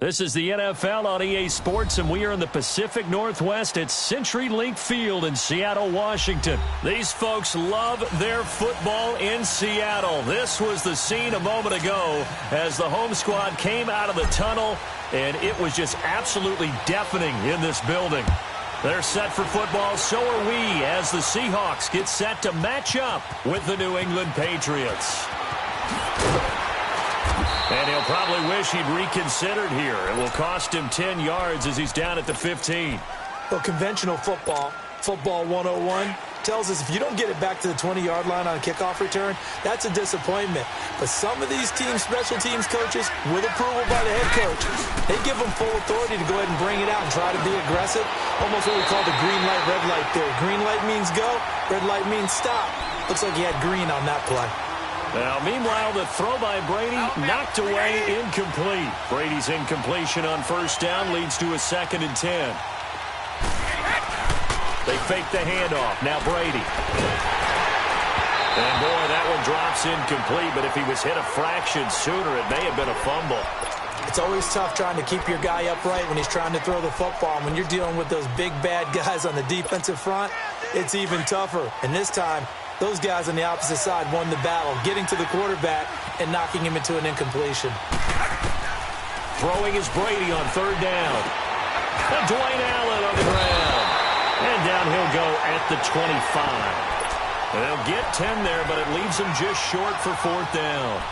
This is the NFL on EA Sports, and we are in the Pacific Northwest at CenturyLink Field in Seattle, Washington. These folks love their football in Seattle. This was the scene a moment ago as the home squad came out of the tunnel, and it was just absolutely deafening in this building. They're set for football, so are we, as the Seahawks get set to match up with the New England Patriots. And he'll probably wish he'd reconsidered here. It will cost him 10 yards as he's down at the 15. Well, conventional football 101, tells us if you don't get it back to the 20-yard line on a kickoff return, that's a disappointment. But some of these special teams coaches, with approval by the head coach, they give them full authority to go ahead and bring it out and try to be aggressive. Almost what we call the green light, red light theory. Green light means go, red light means stop. Looks like he had green on that play. Now, meanwhile, the throw by Brady knocked away, incomplete. Brady's incompletion on first down leads to a 2nd and 10. They fake the handoff. Now Brady. And, boy, that one drops incomplete, but if he was hit a fraction sooner, it may have been a fumble. It's always tough trying to keep your guy upright when he's trying to throw the football. When you're dealing with those big, bad guys on the defensive front, it's even tougher. And this time, those guys on the opposite side won the battle, getting to the quarterback and knocking him into an incompletion. Throwing is Brady on 3rd down. And Dwayne Allen on the ground. And down he'll go at the 25. And they'll get 10 there, but it leaves them just short for 4th down.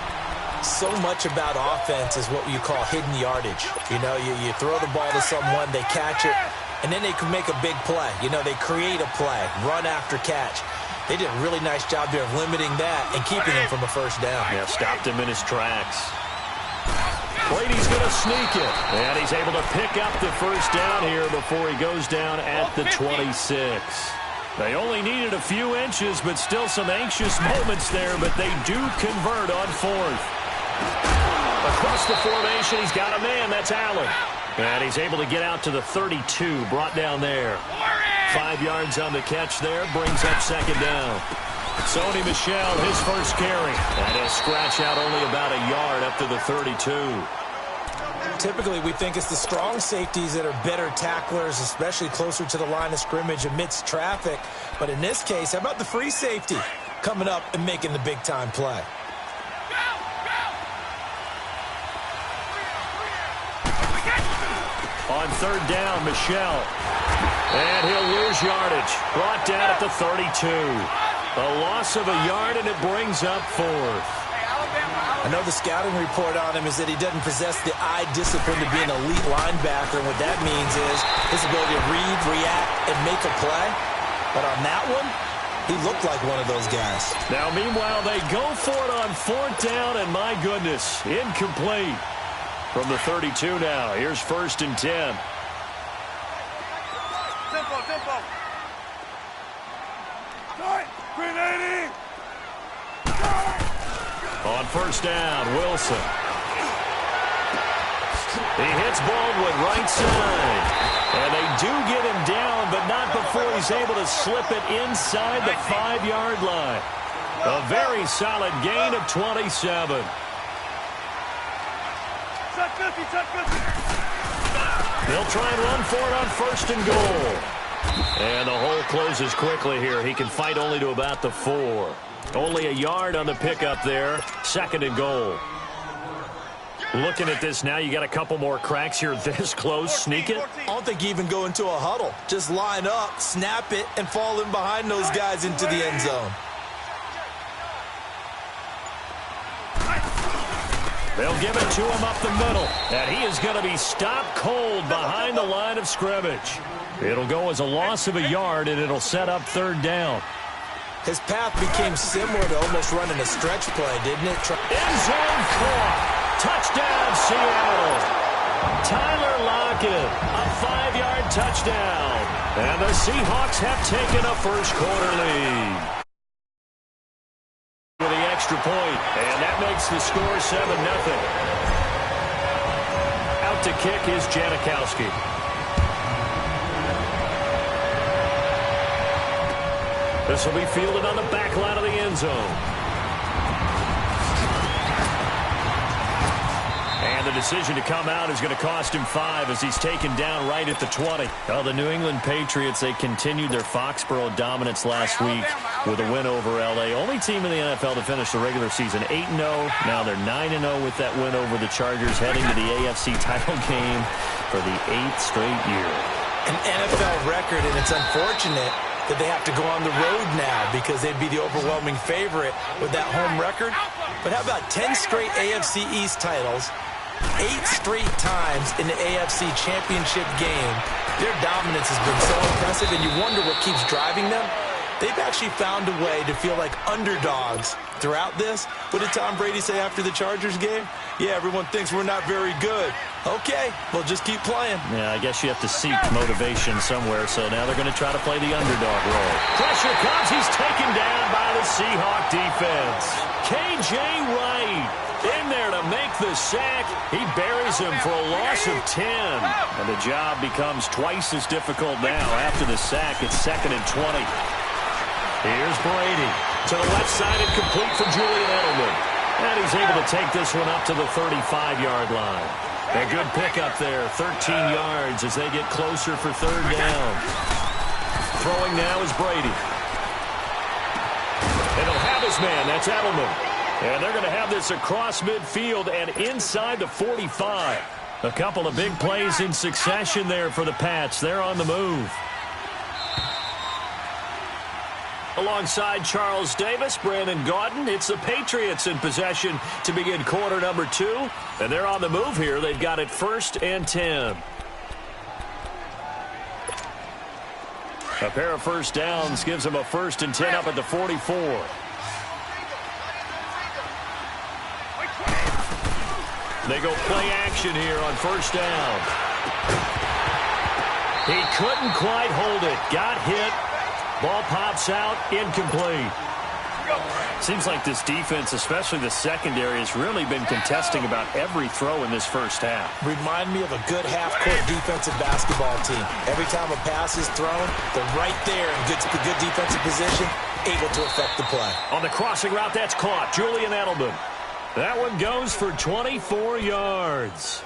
So much about offense is what you call hidden yardage. You know, you throw the ball to someone, they catch it, and then they can make a big play. You know, they create a play, run after catch. They did a really nice job there of limiting that and keeping him from a first down. Yeah, stopped him in his tracks. Brady's going to sneak it. And he's able to pick up the first down here before he goes down at the 26. They only needed a few inches, but still some anxious moments there, but they do convert on 4th. Across the formation, he's got a man. That's Allen. And he's able to get out to the 32, brought down there. 5 yards on the catch there, brings up 2nd down. Sony Michel, his first carry. And he'll scratch out only about a yard up to the 32. Typically, we think it's the strong safeties that are better tacklers, especially closer to the line of scrimmage amidst traffic. But in this case, how about the free safety coming up and making the big-time play? On 3rd down, Michel. And he'll lose yardage. Brought down at the 32. A loss of a yard, and it brings up 4th. I know the scouting report on him is that he doesn't possess the eye discipline to be an elite linebacker. And what that means is his ability to read, react, and make a play. But on that one, he looked like one of those guys. Now, meanwhile, they go for it on 4th down, and my goodness, incomplete. From the 32 now, here's 1st and 10. Tempo. Grenading. On 1st down, Wilson. He hits Baldwin right side. And they do get him down, but not before he's able to slip it inside the 5-yard line. A very solid gain of 27. They'll try and run for it on 1st and goal. And the hole closes quickly here. He can fight only to about the 4. Only a yard on the pickup there. 2nd and goal. Looking at this now, you got a couple more cracks here this close. Sneak it. I don't think you even go into a huddle. Just line up, snap it, and fall in behind those guys into the end zone. They'll give it to him up the middle. And he is going to be stopped cold behind the line of scrimmage. It'll go as a loss of a yard, and it'll set up 3rd down. His path became similar to almost running a stretch play, didn't it? End zone caught. Touchdown, Seattle. Tyler Lockett, a 5-yard touchdown. And the Seahawks have taken a first-quarter lead. With the extra point, and that makes the score 7-0. Out to kick is Janikowski. This will be fielded on the back line of the end zone. And the decision to come out is going to cost him 5 as he's taken down right at the 20. Well, the New England Patriots, they continued their Foxborough dominance last week with a win over L.A. Only team in the NFL to finish the regular season 8-0. Now they're 9-0 with that win over the Chargers, heading to the AFC title game for the 8th straight year. An NFL record, and it's unfortunate that they have to go on the road now because they'd be the overwhelming favorite with that home record. But how about 10 straight AFC East titles, 8 straight times in the AFC Championship game? Their dominance has been so impressive, and you wonder what keeps driving them. They've actually found a way to feel like underdogs throughout this. What did Tom Brady say after the Chargers game? Yeah, everyone thinks we're not very good. Okay, well, just keep playing. Yeah, I guess you have to seek motivation somewhere, so now they're going to try to play the underdog role. Pressure comes. He's taken down by the Seahawk defense. K.J. Wright in there to make the sack. He buries him for a loss of 10. And the job becomes twice as difficult now. After the sack, it's 2nd and 20. Here's Brady to the left side and complete for Julian Edelman. And he's able to take this one up to the 35-yard line. A good pickup there, 13 yards as they get closer for 3rd down. Throwing now is Brady. And he'll have his man, that's Edelman. And they're going to have this across midfield and inside the 45. A couple of big plays in succession there for the Pats. They're on the move. Alongside Charles Davis, Brandon Gaudin, it's the Patriots in possession to begin quarter number 2. And they're on the move here. They've got it 1st and 10. A pair of first downs gives them a 1st and 10 up at the 44. They go play action here on 1st down. He couldn't quite hold it. Got hit. Ball pops out, incomplete. Seems like this defense, especially the secondary, has really been contesting about every throw in this first half. Remind me of a good half-court defensive basketball team. Every time a pass is thrown, they're right there in good defensive position, able to affect the play. On the crossing route, that's caught. Julian Edelman. That one goes for 24 yards.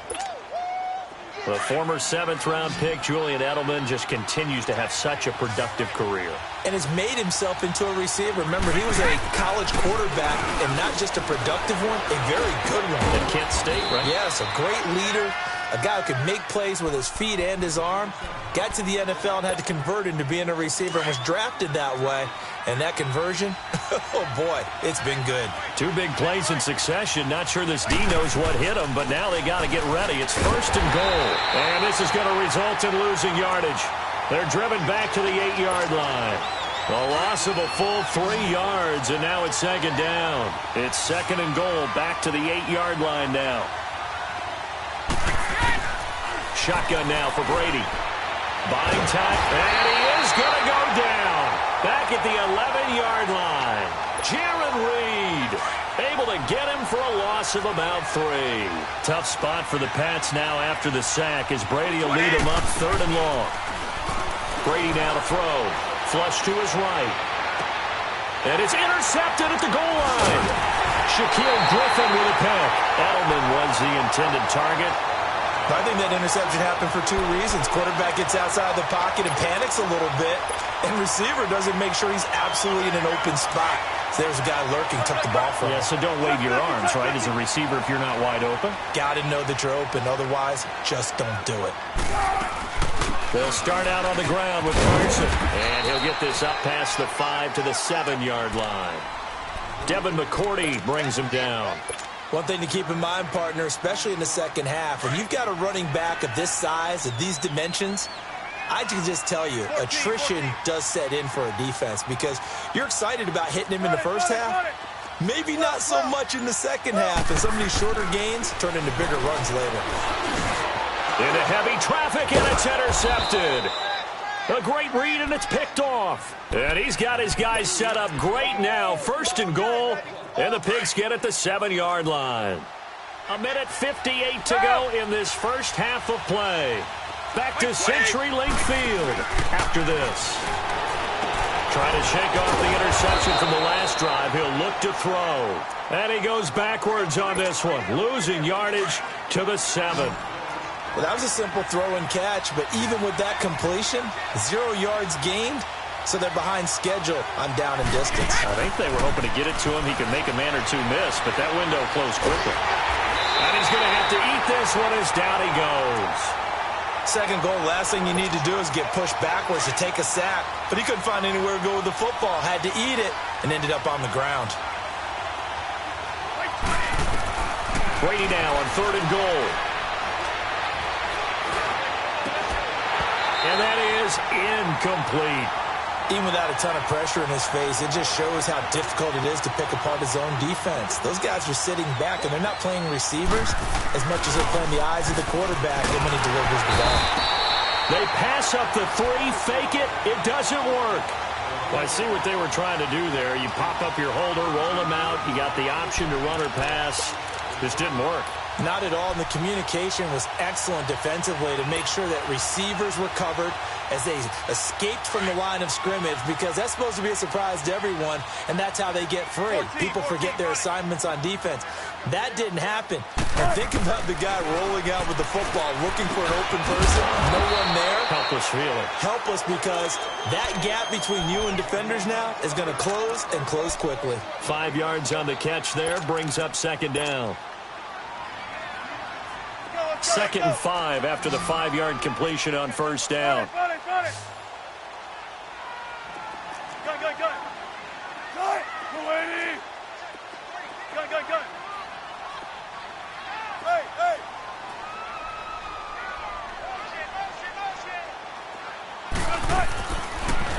The former 7th-round pick, Julian Edelman, just continues to have such a productive career. And has made himself into a receiver. Remember, he was a college quarterback, and not just a productive one, a very good one. At Kent State, right? Yes, a great leader, a guy who could make plays with his feet and his arm. Got to the NFL and had to convert into being a receiver and was drafted that way. And that conversion, oh boy, it's been good. 2 big plays in succession. Not sure this D knows what hit him, but now they got to get ready. It's 1st and goal. And this is going to result in losing yardage. They're driven back to the 8-yard line. A loss of a full 3 yards, and now it's 2nd down. It's 2nd and goal, back to the 8-yard line now. Shotgun now for Brady. Buying time, and he is going to go down. Back at the 11-yard line. Jaron Reed able to get him for a loss of about 3. Tough spot for the Pats now after the sack as Brady will lead him up 3rd and long. Brady now to throw. Flush to his right. And it's intercepted at the goal line. Shaquille Griffin with a pick. Edelman was the intended target. I think that interception happened for 2 reasons. Quarterback gets outside the pocket and panics a little bit, and receiver doesn't make sure he's absolutely in an open spot. So there's a guy lurking, took the ball from him. Yeah, so don't wave your arms, right, as a receiver if you're not wide open. Got to know that you're open. Otherwise, just don't do it. They'll start out on the ground with Carson, and he'll get this up past the 5 to the 7-yard line. Devin McCourty brings him down. One thing to keep in mind, partner, especially in the second half, when you've got a running back of this size, of these dimensions, I can just tell you, attrition does set in for a defense because you're excited about hitting him in the first half. Maybe not so much in the second half, and some of these shorter gains turn into bigger runs later. Into heavy traffic, and it's intercepted. A great read, and it's picked off. And he's got his guys set up great now. 1st and goal, and the Pigs get at the 7-yard line. 1:58 to go in this first half of play. Back to CenturyLink Field after this. Trying to shake off the interception from the last drive, he'll look to throw. And he goes backwards on this one, losing yardage to the 7. Well, that was a simple throw and catch, but even with that completion, 0 yards gained, so they're behind schedule on down and distance. I think they were hoping to get it to him. He could make a man or two miss, but that window closed quickly. And he's going to have to eat this one as down he goes. Second goal, last thing you need to do is get pushed backwards to take a sack. But he couldn't find anywhere to go with the football. Had to eat it and ended up on the ground. Brady now on 3rd and goal. And that is incomplete. Even without a ton of pressure in his face, it just shows how difficult it is to pick apart his own defense. Those guys are sitting back, and they're not playing receivers as much as they're playing the eyes of the quarterback when he delivers the ball. They pass up the 3, fake it. It doesn't work. Well, I see what they were trying to do there. You pop up your holder, roll them out. You got the option to run or pass. Just didn't work. Not at all, and the communication was excellent defensively to make sure that receivers were covered as they escaped from the line of scrimmage, because that's supposed to be a surprise to everyone, and that's how they get free. People forget their assignments on defense. That didn't happen. And think about the guy rolling out with the football, looking for an open person, no one there. Helpless feeling. Helpless, because that gap between you and defenders now is going to close, and close quickly. 5 yards on the catch there, brings up 2nd down. 2nd and 5 after the 5-yard completion on 1st down.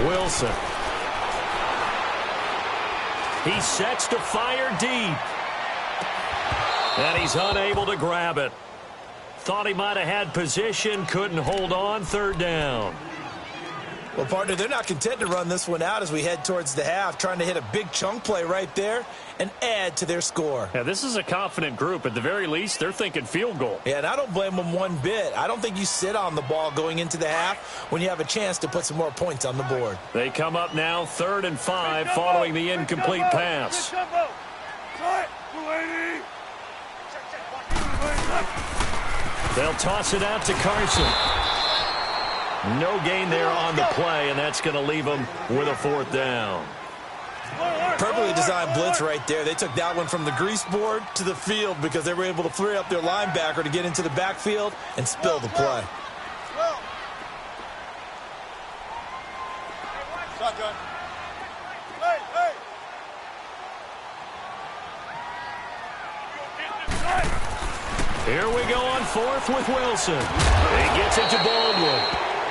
Wilson. He sets to fire deep. And he's unable to grab it. Thought he might have had position, couldn't hold on, 3rd down. Well, partner, they're not content to run this one out as we head towards the half, trying to hit a big chunk play right there and add to their score. Yeah, this is a confident group. At the very least, they're thinking field goal. Yeah, and I don't blame them one bit. I don't think you sit on the ball going into the half when you have a chance to put some more points on the board. They come up now 3rd and 5 following the incomplete pass. They'll toss it out to Carson. No gain there on the play, and that's going to leave them with a 4th down. Perfectly designed blitz right there. They took that one from the grease board to the field because they were able to free up their linebacker to get into the backfield and spill the play. Shotgun. Here we go on 4th with Wilson. He gets it to Baldwin.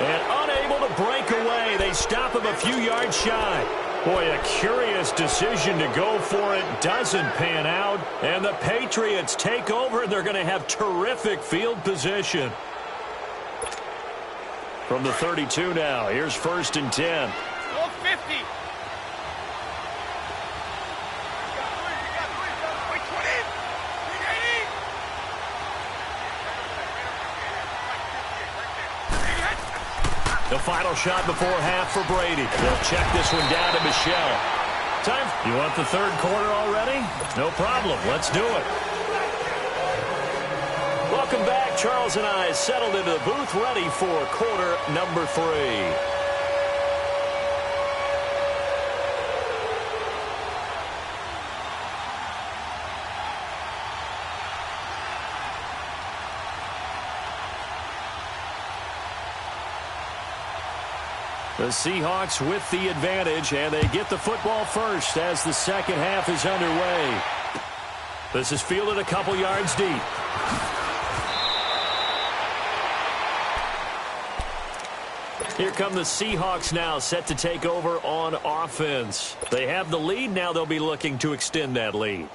And unable to break away, they stop him a few yards shy. Boy, a curious decision to go for it. Doesn't pan out. And the Patriots take over. They're going to have terrific field position. From the 32 now, here's 1st and 10. 50. The final shot before half for Brady. They'll check this one down to Michelle. Time. You want the 3rd quarter already? No problem. Let's do it. Welcome back. Charles and I settled into the booth ready for quarter number 3. The Seahawks with the advantage, and they get the football first as the 2nd half is underway. This is fielded a couple yards deep. Here come the Seahawks now, set to take over on offense. They have the lead. Now they'll be looking to extend that lead.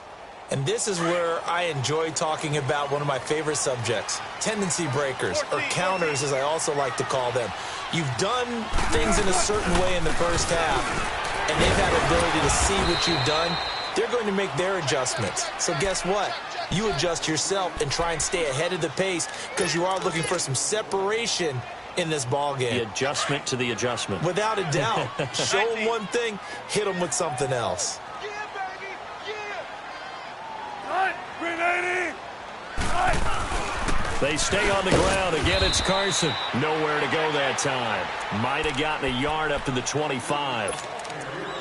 And this is where I enjoy talking about one of my favorite subjects, tendency breakers, or counters as I also like to call them. You've done things in a certain way in the first half, and they've had the ability to see what you've done. They're going to make their adjustments. So guess what? You adjust yourself and try and stay ahead of the pace because you are looking for some separation in this ball game. The adjustment to the adjustment. Without a doubt. Show them one thing, hit them with something else. Grenading! They stay on the ground. Again, it's Carson. Nowhere to go that time. Might have gotten a yard up to the 25.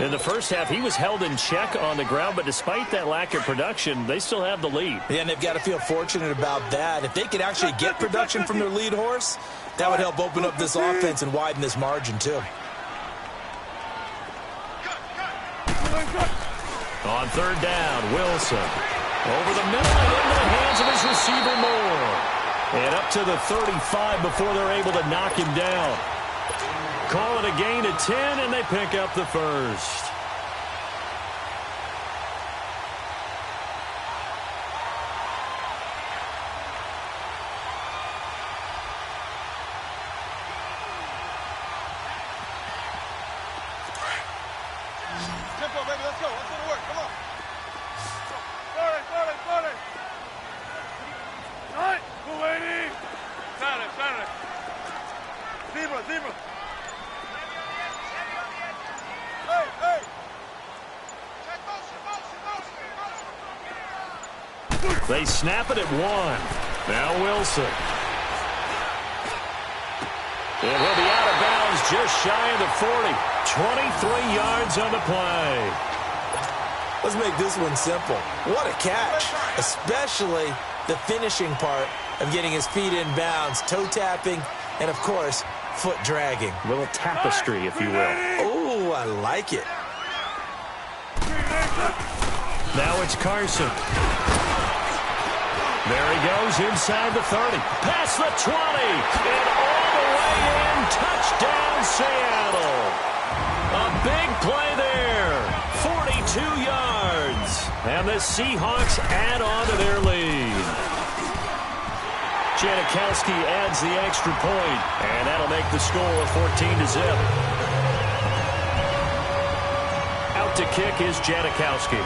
In the first half, he was held in check on the ground, but despite that lack of production, they still have the lead. Yeah, and they've got to feel fortunate about that. If they could actually get production from their lead horse, that would help open up this offense and widen this margin, too. On third down, Wilson. Over the middle and into the hands of his receiver, Moore. And up to the 35 before they're able to knock him down. Call it a gain of 10, and they pick up the first. Tempo, baby, let's go. Let's go to work. Come on. Sorry. Night. Kuwaiti. Saturday. Zebra. Hey. They snap it at 1. Now Wilson. And he'll be out of bounds just shy of the 40. 23 yards on the play. Let's make this one simple. What a catch, especially the finishing part of getting his feet in bounds, toe tapping, and, of course, foot dragging. A little tapestry, if you will. Oh, I like it. Now it's Carson. There he goes inside the 30. Past the 20. And all the way in. Touchdown, Seattle. A big play there. 42 yards. And the Seahawks add on to their lead. Janikowski adds the extra point, and that'll make the score 14-0. Out to kick is Janikowski.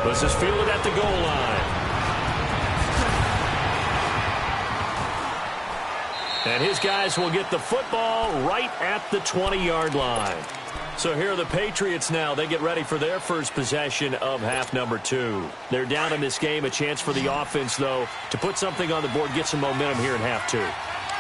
This is fielded at the goal line. And his guys will get the football right at the 20-yard line. So here are the Patriots now. They get ready for their first possession of half number 2. They're down in this game. A chance for the offense, though, to put something on the board, get some momentum here in half 2.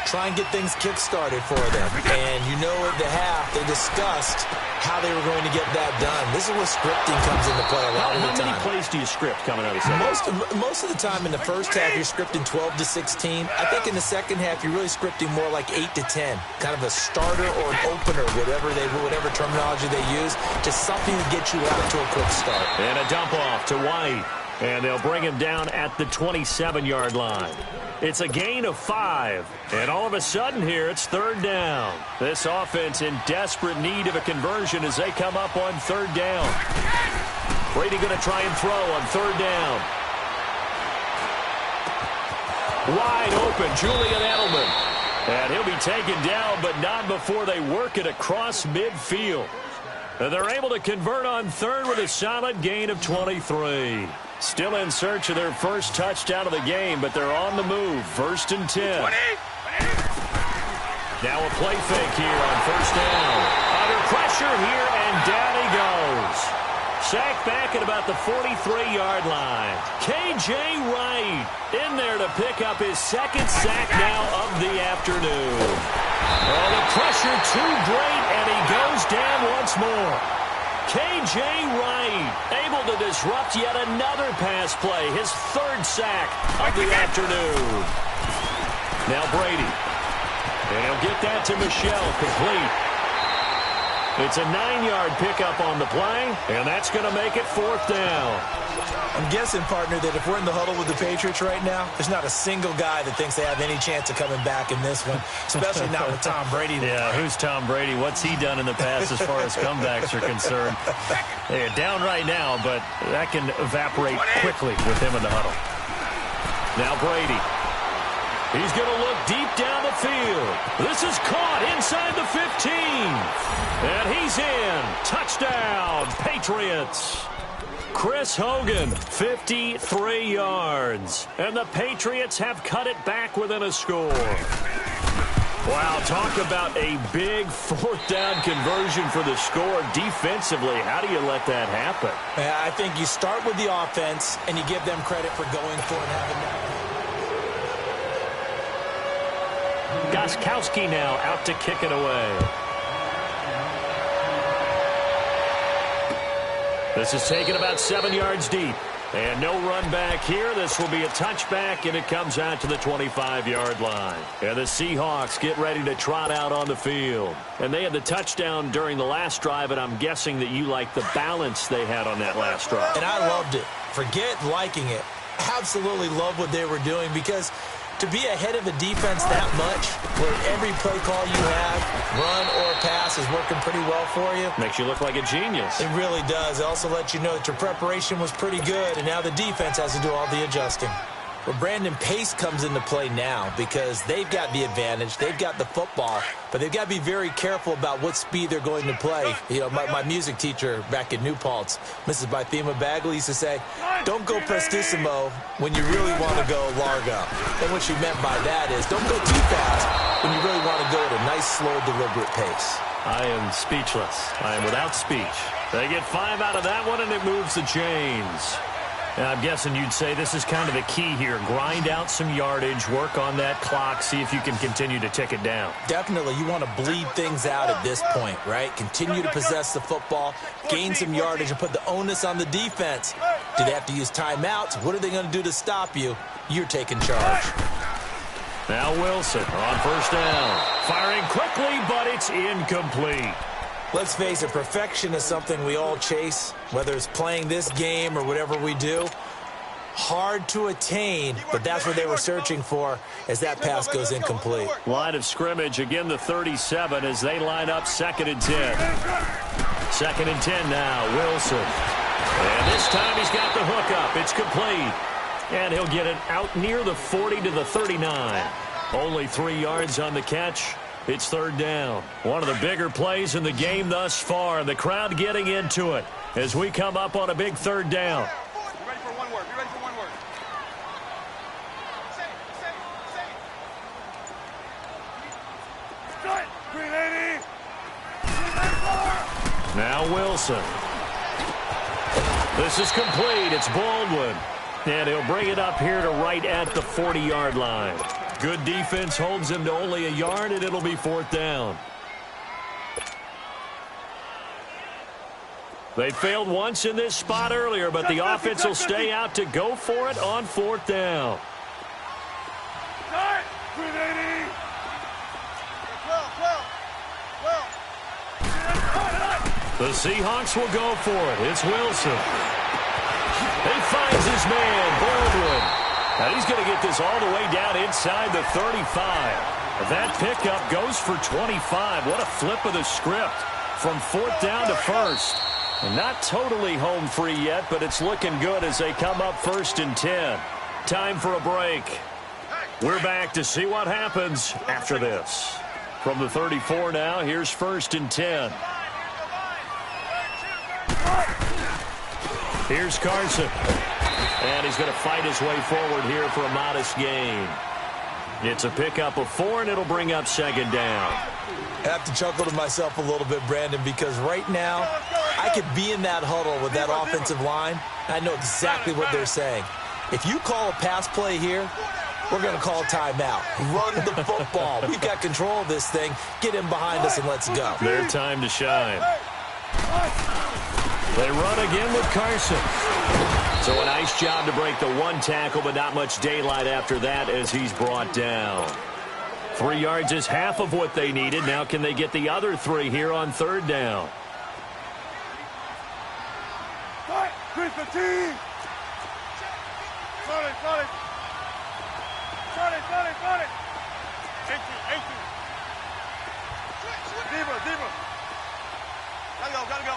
Try and get things kick-started for them. And you know at the half, they discussed how they were going to get that done. This is where scripting comes into play a lot of the time. How many plays do you script coming out of the second? Most of the time in the first half, you're scripting 12 to 16. I think in the second half, you're really scripting more like 8 to 10. Kind of a starter or an opener, whatever terminology they use. Just something to get you out to a quick start. And a dump off to White. And they'll bring him down at the 27-yard line. It's a gain of 5. And all of a sudden here, it's third down. This offense in desperate need of a conversion as they come up on third down. Brady going to try and throw on third down. Wide open, Julian Edelman. And he'll be taken down, but not before they work it across midfield. And they're able to convert on third with a solid gain of 23. Still in search of their first touchdown of the game, but they're on the move. 1st and 10. Now a play fake here on first down. Under pressure here, and down he goes. Sacked back at about the 43-yard line. K.J. Wright in there to pick up his second sack now of the afternoon. Oh, the pressure too great, and he goes down once more. K.J. Wright able to disrupt yet another pass play. His third sack of the afternoon. Now Brady. And he'll get that to Michelle, complete. It's a 9-yard pickup on the play, and that's going to make it 4th down. I'm guessing, partner, that if we're in the huddle with the Patriots right now, there's not a single guy that thinks they have any chance of coming back in this one, especially not with Tom Brady. Yeah, who's Tom Brady? What's he done in the past as far as comebacks are concerned? They're down right now, but that can evaporate quickly with him in the huddle. Now Brady. He's going to look deep down the field. This is caught inside the 15. And he's in. Touchdown, Patriots. Chris Hogan, 53 yards. And the Patriots have cut it back within a score. Wow, talk about a big fourth down conversion for the score. Defensively, how do you let that happen? I think you start with the offense, and you give them credit for going for it and having that. Gostkowski now out to kick it away. This is taken about 7 yards deep. And no run back here. This will be a touchback, and it comes out to the 25-yard line. And the Seahawks get ready to trot out on the field. And they had the touchdown during the last drive, and I'm guessing that you like the balance they had on that last drive. And I loved it. Forget liking it. Absolutely love what they were doing, because to be ahead of a defense that much, where every play call you have, run or pass, is working pretty well for you. Makes you look like a genius. It really does. It also lets you know that your preparation was pretty good, and now the defense has to do all the adjusting. Well, Brandon, pace comes into play now because they've got the advantage. They've got the football, but they've got to be very careful about what speed they're going to play. You know, my music teacher back in New Paltz, Mrs. Bythema Bagley, used to say, don't go prestissimo when you really want to go largo. And what she meant by that is don't go too fast when you really want to go at a nice, slow, deliberate pace. I am speechless. I am without speech. They get 5 out of that one, and it moves the chains. And I'm guessing you'd say this is kind of the key here. Grind out some yardage, work on that clock, see if you can continue to tick it down. Definitely. You want to bleed things out at this point, right? Continue to possess the football, gain some yardage, and put the onus on the defense. Do they have to use timeouts? What are they going to do to stop you? You're taking charge. Now Wilson on first down. Firing quickly, but it's incomplete. Let's face it, perfection is something we all chase, whether it's playing this game or whatever we do. Hard to attain, but that's what they were searching for as that pass goes incomplete. Line of scrimmage, again the 37 as they line up 2nd and 10. 2nd and 10 now, Wilson. And this time he's got the hook up. It's complete. And he'll get it out near the 40 to the 39. Only 3 yards on the catch. It's 3rd down. One of the bigger plays in the game thus far, and the crowd getting into it as we come up on a big 3rd down. Be ready for one word. Be ready for one word. Say it. Now Wilson. This is complete. It's Baldwin. And he'll bring it up here to right at the 40-yard line. Good defense holds him to only a yard, and it'll be 4th down. They failed once in this spot earlier, but the offense will stay out to go for it on 4th down. The Seahawks will go for it. It's Wilson. He finds his man, Baldwin. And he's going to get this all the way down inside the 35. That pickup goes for 25. What a flip of the script from 4th down to 1st. And not totally home free yet, but it's looking good as they come up 1st and 10. Time for a break. We're back to see what happens after this. From the 34 now, here's 1st and 10. Here's Carson. And he's going to fight his way forward here for a modest gain. It's a pickup of 4, and it'll bring up 2nd down. I have to chuckle to myself a little bit, Brandon, because right now I could be in that huddle with that offensive line. I know exactly what they're saying. If you call a pass play here, we're going to call a timeout. Run the football. We've got control of this thing. Get him behind us and let's go. Their time to shine. They run again with Carson. So a nice job to break the 1 tackle, but not much daylight after that as he's brought down. 3 yards is half of what they needed. Now can they get the other 3 here on 3rd down? 315. Sorry. 18. Deeper. Gotta go.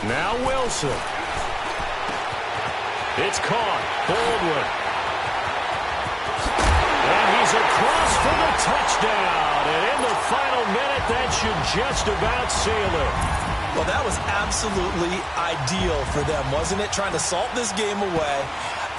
Now Wilson. It's caught. Baldwin. And he's across for the touchdown. And in the final minute, that should just about seal it. Well, that was absolutely ideal for them, wasn't it? Trying to salt this game away.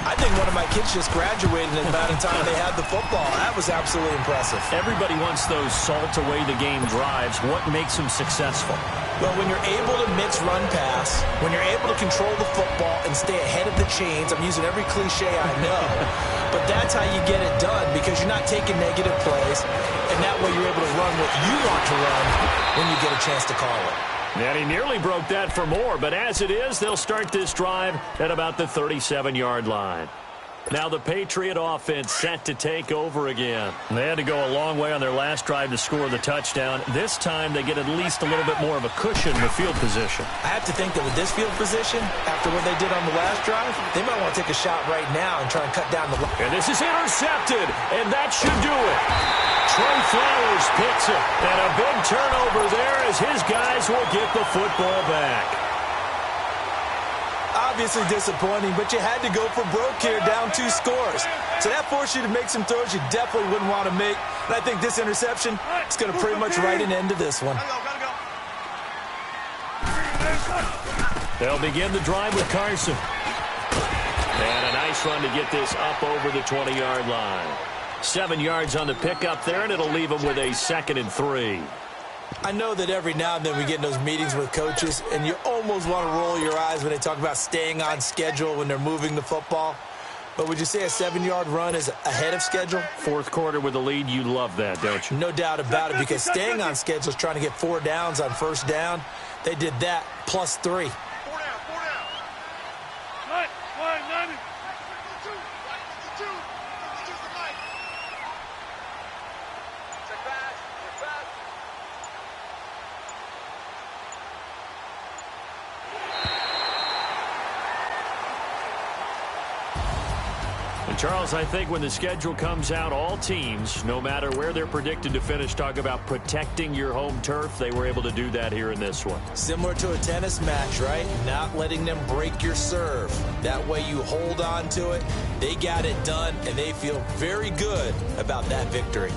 I think one of my kids just graduated in the amount of time they had the football. That was absolutely impressive. Everybody wants those salt-away-the-game drives. What makes them successful? Well, when you're able to mix run-pass, when you're able to control the football and stay ahead of the chains, I'm using every cliche I know, but that's how you get it done because you're not taking negative plays, and that way you're able to run what you want to run when you get a chance to call it. And he nearly broke that for more, but as it is, they'll start this drive at about the 37-yard line. Now the Patriot offense set to take over again. They had to go a long way on their last drive to score the touchdown. This time they get at least a little bit more of a cushion in the field position. I have to think that with this field position, after what they did on the last drive, they might want to take a shot right now and try and cut down the line. And this is intercepted, and that should do it. Trey Flowers picks it, and a big turnover there as his guys will get the football back. Obviously disappointing, but you had to go for broke here, down 2 scores. So that forced you to make some throws you definitely wouldn't want to make. And I think this interception is going to pretty much write an end to this one. They'll begin the drive with Carson. And a nice run to get this up over the 20-yard line. 7 yards on the pickup there, and it'll leave them with a 2nd and 3. I know that every now and then we get in those meetings with coaches, and you almost want to roll your eyes when they talk about staying on schedule when they're moving the football. But would you say a 7-yard run is ahead of schedule? Fourth quarter with a lead, you love that, don't you? No doubt about it, because staying on schedule is trying to get 4 downs on first down. They did that, plus 3. 4 down, 4 down. One, 90. 52. 52 is the night. Check back. Check back. And Charles, I think when the schedule comes out, all teams, no matter where they're predicted to finish, talk about protecting your home turf. They were able to do that here in this one. Similar to a tennis match, right? Not letting them break your serve. That way you hold on to it. They got it done, and they feel very good about that victory.